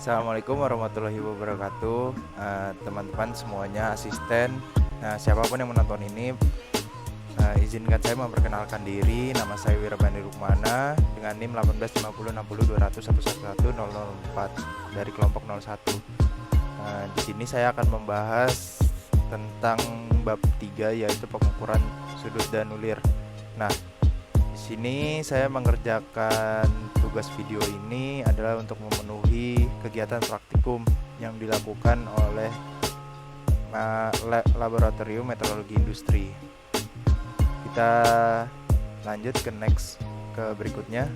Assalamualaikum warahmatullahi wabarakatuh, teman-teman semuanya, asisten, siapapun yang menonton ini, izinkan saya memperkenalkan diri. Nama saya Wirabandi Rukmana dengan NIM 185060200111004 dari kelompok 01. Di sini saya akan membahas tentang bab 3, yaitu pengukuran sudut dan ulir. Nah, di sini saya mengerjakan tugas video ini adalah untuk memenuhi kegiatan praktikum yang dilakukan oleh Laboratorium Meteorologi Industri. Kita lanjut ke berikutnya.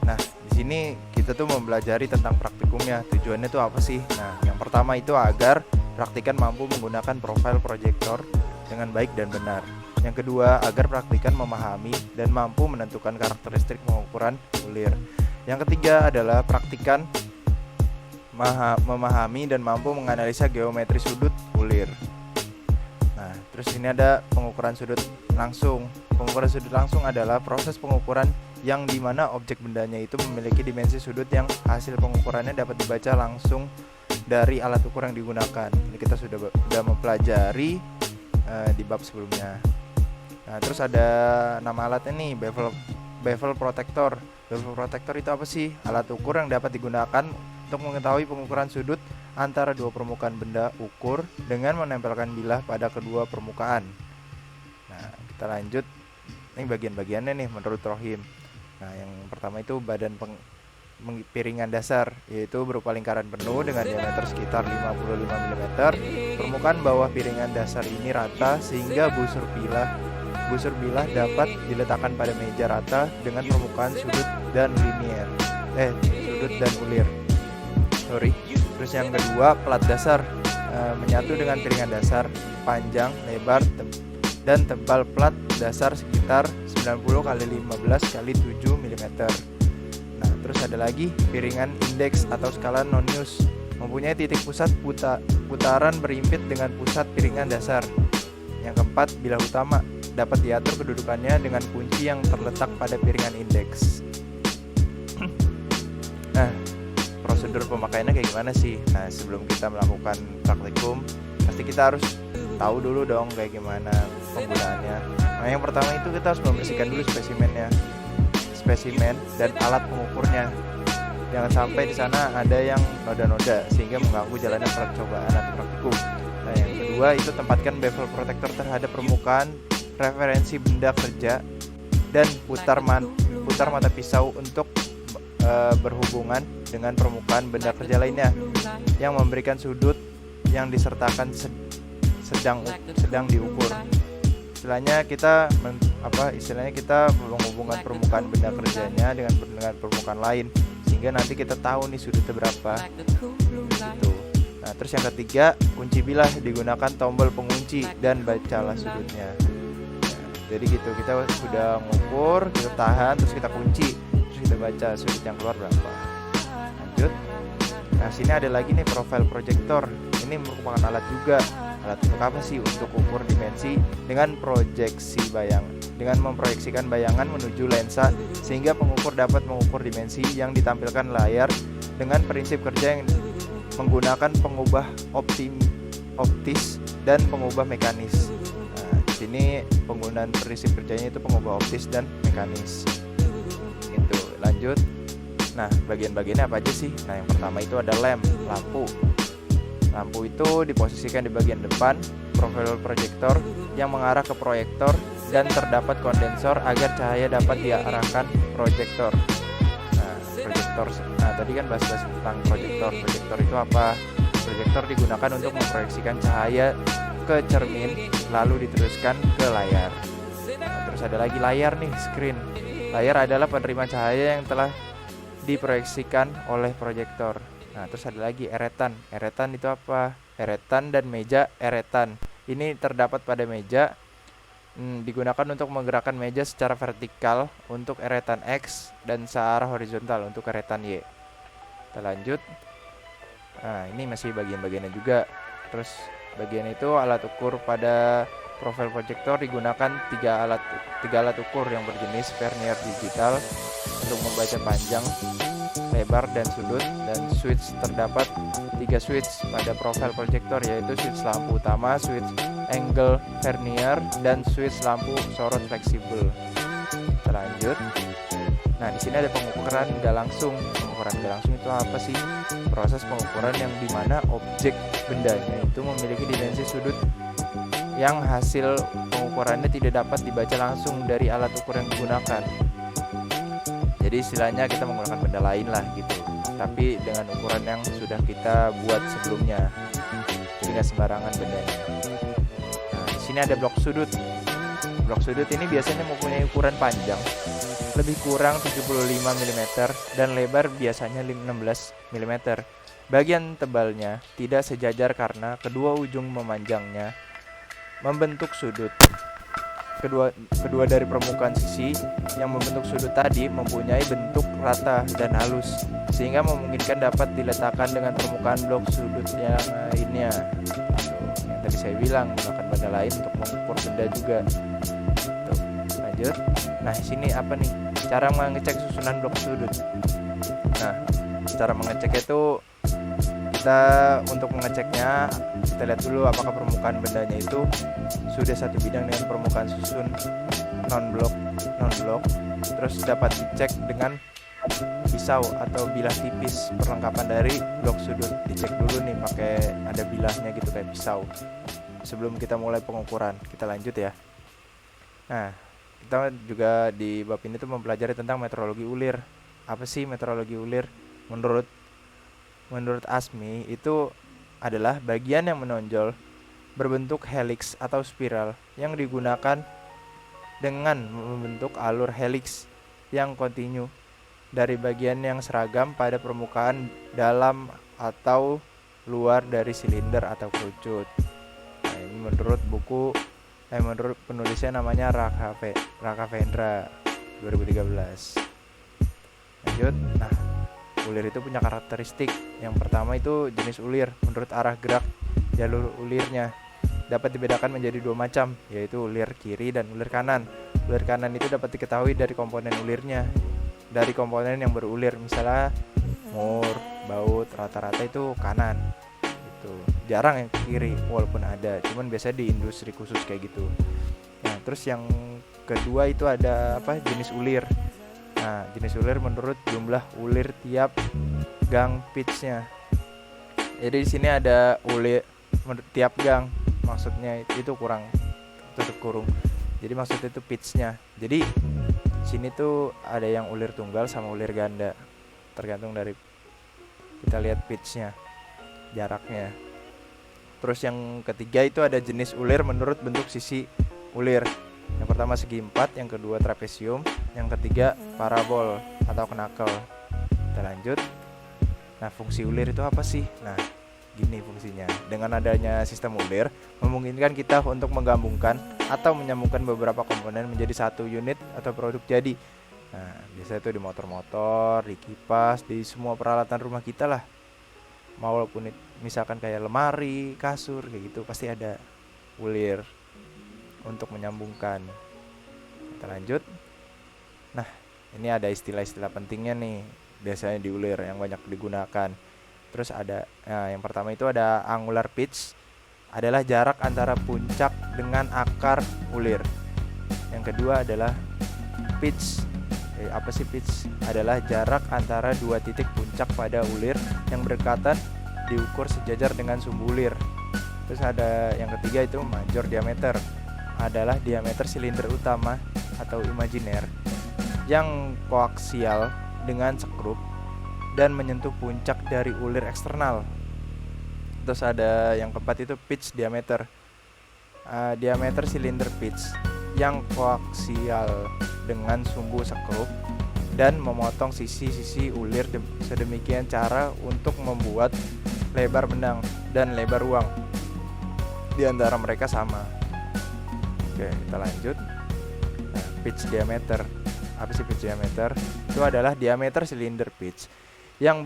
Nah, di sini kita tuh mempelajari tentang praktikumnya. Tujuannya tuh apa sih? Nah, yang pertama itu agar praktikan mampu menggunakan profil proyektor dengan baik dan benar. Yang kedua, agar praktikan memahami dan mampu menentukan karakteristik pengukuran ulir. Yang ketiga adalah praktikan memahami dan mampu menganalisa geometri sudut ulir. Nah, terus ini ada pengukuran sudut langsung. Pengukuran sudut langsung adalah proses pengukuran yang dimana objek bendanya itu memiliki dimensi sudut yang hasil pengukurannya dapat dibaca langsung dari alat ukur yang digunakan. Ini kita sudah mempelajari di bab sebelumnya. Nah, terus ada nama alatnya nih, bevel protector. Bevel protector itu apa sih? Alat ukur yang dapat digunakan untuk mengetahui pengukuran sudut antara dua permukaan benda ukur dengan menempelkan bilah pada kedua permukaan. Nah, kita lanjut. Ini bagian-bagiannya nih menurut Rohim. Nah, yang pertama itu badan piringan dasar, yaitu berupa lingkaran penuh dengan diameter sekitar 55 mm. Permukaan bawah piringan dasar ini rata sehingga busur bilah dapat diletakkan pada meja rata dengan permukaan sudut dan ulir. Terus yang kedua, plat dasar, menyatu dengan piringan dasar, panjang, lebar, dan tebal plat dasar sekitar 90 x 15 x 7 mm. Nah, terus ada lagi piringan indeks atau skala Nonius, mempunyai titik pusat putaran berimpit dengan pusat piringan dasar. Yang keempat, bilah utama, dapat diatur kedudukannya dengan kunci yang terletak pada piringan indeks. Nah, prosedur pemakaiannya kayak gimana sih? Nah, sebelum kita melakukan praktikum, pasti kita harus tahu dulu dong kayak gimana penggunaannya. Nah, yang pertama itu kita harus membersihkan dulu spesimen dan alat pengukurnya. Jangan sampai di sana ada yang noda-noda sehingga mengganggu jalannya percobaan atau praktikum. Nah, yang kedua itu tempatkan bevel protector terhadap permukaan referensi benda kerja dan putar mata pisau untuk berhubungan dengan permukaan benda kerja lainnya yang memberikan sudut yang disertakan sedang diukur. Istilahnya kita menghubungkan permukaan benda kerjanya dengan permukaan lain sehingga nanti kita tahu nih sudutnya berapa gitu. Nah, terus yang ketiga, kunci bilah, digunakan tombol pengunci dan bacalah sudutnya. Nah, jadi gitu, kita sudah mengukur, kita tahan, terus kita kunci, terus kita baca sudut yang keluar berapa. Lanjut. Nah, sini ada lagi nih profil proyektor. Ini merupakan alat juga. Alat untuk apa sih? Untuk ukur dimensi dengan memproyeksikan bayangan menuju lensa sehingga pengukur dapat mengukur dimensi yang ditampilkan layar dengan prinsip kerja yang menggunakan pengubah optis dan pengubah mekanis. Nah, di sini penggunaan prinsip kerjanya itu pengubah optis dan mekanis. Gitu. Lanjut. Nah, bagian-bagiannya apa aja sih? Nah, yang pertama itu ada lampu. Lampu itu diposisikan di bagian depan profil proyektor yang mengarah ke proyektor dan terdapat kondensor agar cahaya dapat diarahkan proyektor. Nah, tadi kan bahas tentang proyektor. Proyektor itu apa? Proyektor digunakan untuk memproyeksikan cahaya ke cermin lalu diteruskan ke layar. Nah, terus ada lagi layar nih, screen. Layar adalah penerima cahaya yang telah diproyeksikan oleh proyektor. Nah, terus ada lagi eretan. Eretan itu apa? Eretan dan meja eretan. Ini terdapat pada meja, digunakan untuk menggerakkan meja secara vertikal untuk eretan X dan searah horizontal untuk eretan Y. Kita lanjut. Nah, ini masih bagian-bagiannya juga. Terus bagian itu alat ukur pada profil proyektor digunakan tiga alat ukur yang berjenis vernier digital untuk membaca panjang lebar dan sudut, dan switch terdapat 3 switch pada profil proyektor, yaitu switch lampu utama, switch angle vernier, dan switch lampu sorot fleksibel. Kita lanjut. Nah, di sini ada pengukuran nggak langsung. Pengukuran nggak langsung itu apa sih? Proses pengukuran yang dimana objek bendanya itu memiliki dimensi sudut yang hasil pengukurannya tidak dapat dibaca langsung dari alat ukur yang digunakan. Jadi istilahnya kita menggunakan benda lain lah gitu, tapi dengan ukuran yang sudah kita buat sebelumnya. Jadi nggak sembarangan bendanya. Nah, di sini ada blok sudut. Blok sudut ini biasanya mempunyai ukuran panjang lebih kurang 75 mm dan lebar biasanya 16 mm. Bagian tebalnya tidak sejajar karena kedua ujung memanjangnya membentuk sudut. Kedua dari permukaan sisi yang membentuk sudut tadi mempunyai bentuk rata dan halus, sehingga memungkinkan dapat diletakkan dengan permukaan blok sudut yang lainnya. Yang tadi saya bilang, menggunakan benda lain untuk mengukur benda juga. Tuh, lanjut. Nah, sini apa nih? Cara mengecek susunan blok sudut. Nah, cara mengeceknya itu untuk mengeceknya kita lihat dulu apakah permukaan bendanya itu sudah satu bidang dengan permukaan susun non blok, terus dapat dicek dengan pisau atau bilah tipis. Perlengkapan dari blok sudut dicek dulu nih pakai ada bilahnya gitu kayak pisau sebelum kita mulai pengukuran. Kita lanjut ya. Nah, kita juga di bab ini tuh mempelajari tentang metrologi ulir. Apa sih metrologi ulir? Menurut Asmi itu adalah bagian yang menonjol berbentuk helix atau spiral yang digunakan dengan membentuk alur helix yang kontinu dari bagian yang seragam pada permukaan dalam atau luar dari silinder atau kerucut. Nah, ini menurut penulisnya namanya Rakavendra 2013. Lanjut. Nah, ulir itu punya karakteristik. Yang pertama itu jenis ulir. Menurut arah gerak jalur ulirnya dapat dibedakan menjadi 2 macam, yaitu ulir kiri dan ulir kanan. Ulir kanan itu dapat diketahui dari komponen ulirnya, dari komponen yang berulir. Misalnya mur, baut, rata-rata itu kanan. Itu jarang yang kiri, walaupun ada, cuman biasanya di industri khusus kayak gitu. Nah, terus yang kedua itu ada jenis ulir. Nah, jenis ulir menurut jumlah ulir tiap gang pitch-nya. Jadi di sini ada ulir tiap gang, maksudnya itu kurang tutup kurung. Jadi maksudnya itu pitch-nya. Jadi sini tuh ada yang ulir tunggal sama ulir ganda, tergantung dari kita lihat pitch-nya, jaraknya. Terus yang ketiga itu ada jenis ulir menurut bentuk sisi ulir. Yang pertama segi 4, yang kedua trapesium, yang ketiga parabol atau knuckle. Kita lanjut. Nah, fungsi ulir itu apa sih? Nah, gini fungsinya. Dengan adanya sistem ulir, memungkinkan kita untuk menggabungkan atau menyambungkan beberapa komponen menjadi satu unit atau produk jadi. Nah, biasanya itu di motor-motor, di kipas, di semua peralatan rumah kita lah. Walaupun misalkan kayak lemari, kasur, kayak gitu, pasti ada ulir untuk menyambungkan. Kita lanjut. Nah, ini ada istilah-istilah pentingnya nih, biasanya di ulir yang banyak digunakan. Terus ada, yang pertama itu ada angular pitch, adalah jarak antara puncak dengan akar ulir. Yang kedua adalah pitch. Apa sih pitch? Adalah jarak antara dua titik puncak pada ulir yang berdekatan diukur sejajar dengan sumbu ulir. Terus ada yang ketiga itu major diameter, adalah diameter silinder utama atau imajiner yang koaksial dengan skrup dan menyentuh puncak dari ulir eksternal. Terus ada yang keempat itu pitch diameter, diameter silinder pitch yang koaksial dengan sumbu skrup dan memotong sisi-sisi ulir sedemikian cara untuk membuat lebar benang dan lebar ruang di antara mereka sama. Oke, kita lanjut. Nah, pitch diameter. Apa sih pitch diameter? Itu adalah diameter silinder pitch yang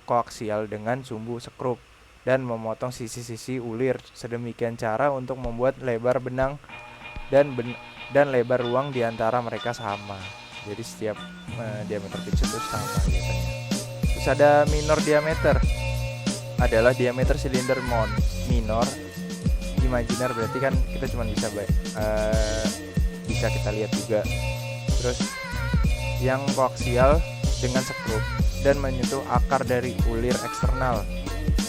koaksial dengan sumbu skrup dan memotong sisi-sisi ulir sedemikian cara untuk membuat lebar benang dan lebar ruang di antara mereka sama. Jadi setiap diameter pitch itu sama biasanya. Terus ada minor diameter, adalah diameter silinder mount. Minor imajiner berarti kan kita cuma bisa kita lihat juga. Terus yang koaksial dengan skrup dan menyentuh akar dari ulir eksternal.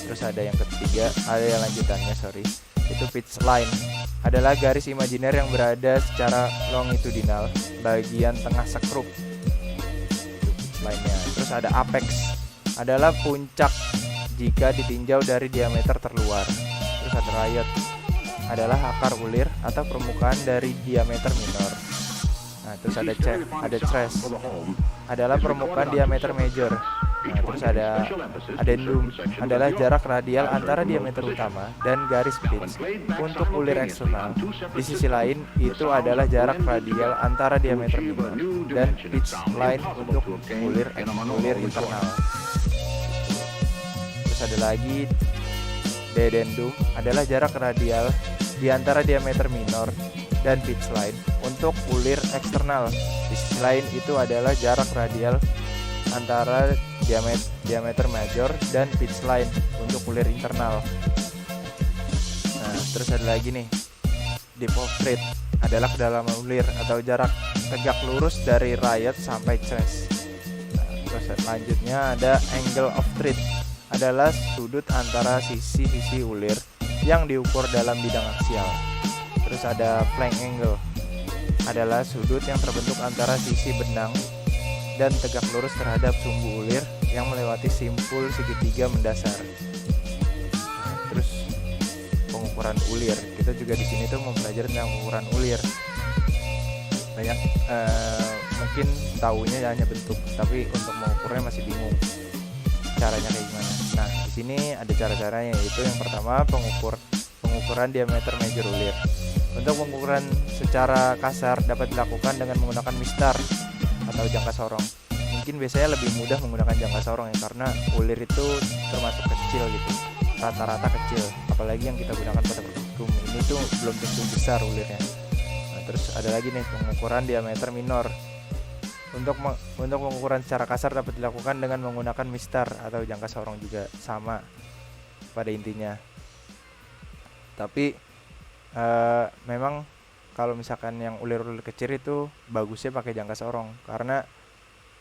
Terus ada yang ketiga, ada yang lanjutannya, itu pitch line, adalah garis imajiner yang berada secara longitudinal bagian tengah skrup. Pitch line-nya. Terus ada apex, adalah puncak jika ditinjau dari diameter terluar. Terus ada riot, adalah akar ulir atau permukaan dari diameter minor. Nah, terus ada trace, adalah permukaan diameter major. Nah, terus ada addendum, adalah jarak radial antara diameter utama dan garis pitch untuk ulir eksternal. Di sisi lain, itu adalah jarak radial antara diameter minor dan pitch line untuk ulir internal. Terus ada lagi dedendum, adalah jarak radial di antara diameter minor dan pitch line untuk ulir eksternal. Di sisi lain itu adalah jarak radial antara diameter major dan pitch line untuk ulir internal. Nah, terus ada lagi nih, depth of thread, adalah kedalaman ulir atau jarak tegak lurus dari riot sampai trace. Nah, terus selanjutnya ada angle of thread, adalah sudut antara sisi-sisi ulir yang diukur dalam bidang aksial. Terus ada flank angle, adalah sudut yang terbentuk antara sisi benang dan tegak lurus terhadap sumbu ulir yang melewati simpul segitiga mendasar. Nah, terus pengukuran ulir, kita juga di sini tuh mempelajari tentang pengukuran ulir. Banyak mungkin taunya hanya bentuk, tapi untuk mengukurnya masih bingung caranya kayak gimana. Nah, di sini ada cara-caranya, yaitu yang pertama pengukuran diameter major ulir. Untuk pengukuran secara kasar dapat dilakukan dengan menggunakan mistar atau jangka sorong. Mungkin biasanya lebih mudah menggunakan jangka sorong ya, karena ulir itu termasuk kecil gitu, rata-rata kecil. Apalagi yang kita gunakan pada praktikum ini tuh belum tentu besar ulirnya. Nah, terus ada lagi nih pengukuran diameter minor. Untuk pengukuran secara kasar dapat dilakukan dengan menggunakan mistar atau jangka sorong, juga sama pada intinya. Tapi memang kalau misalkan yang ulir-ulir kecil itu bagusnya pakai jangka sorong, karena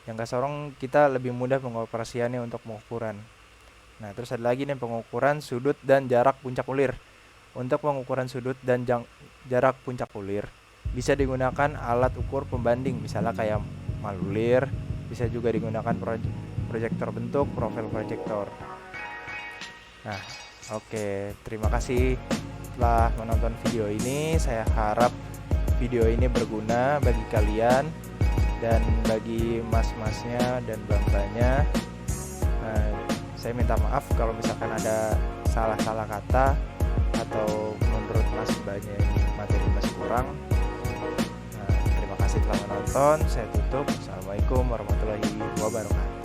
jangka sorong kita lebih mudah pengoperasiannya untuk pengukuran. Nah, terus ada lagi nih pengukuran sudut dan jarak puncak ulir. Untuk pengukuran sudut dan jarak puncak ulir bisa digunakan alat ukur pembanding, misalnya kayak malulir, bisa juga digunakan proyektor bentuk, profil proyektor. Nah, oke, terima kasih telah menonton video ini. Saya harap video ini berguna bagi kalian dan bagi mas-masnya dan bang-bangnya. Saya minta maaf kalau misalkan ada salah-salah kata atau menurut mas mbaknya ini materi masih kurang. Terima kasih telah menonton. Saya tutup. Assalamualaikum warahmatullahi wabarakatuh.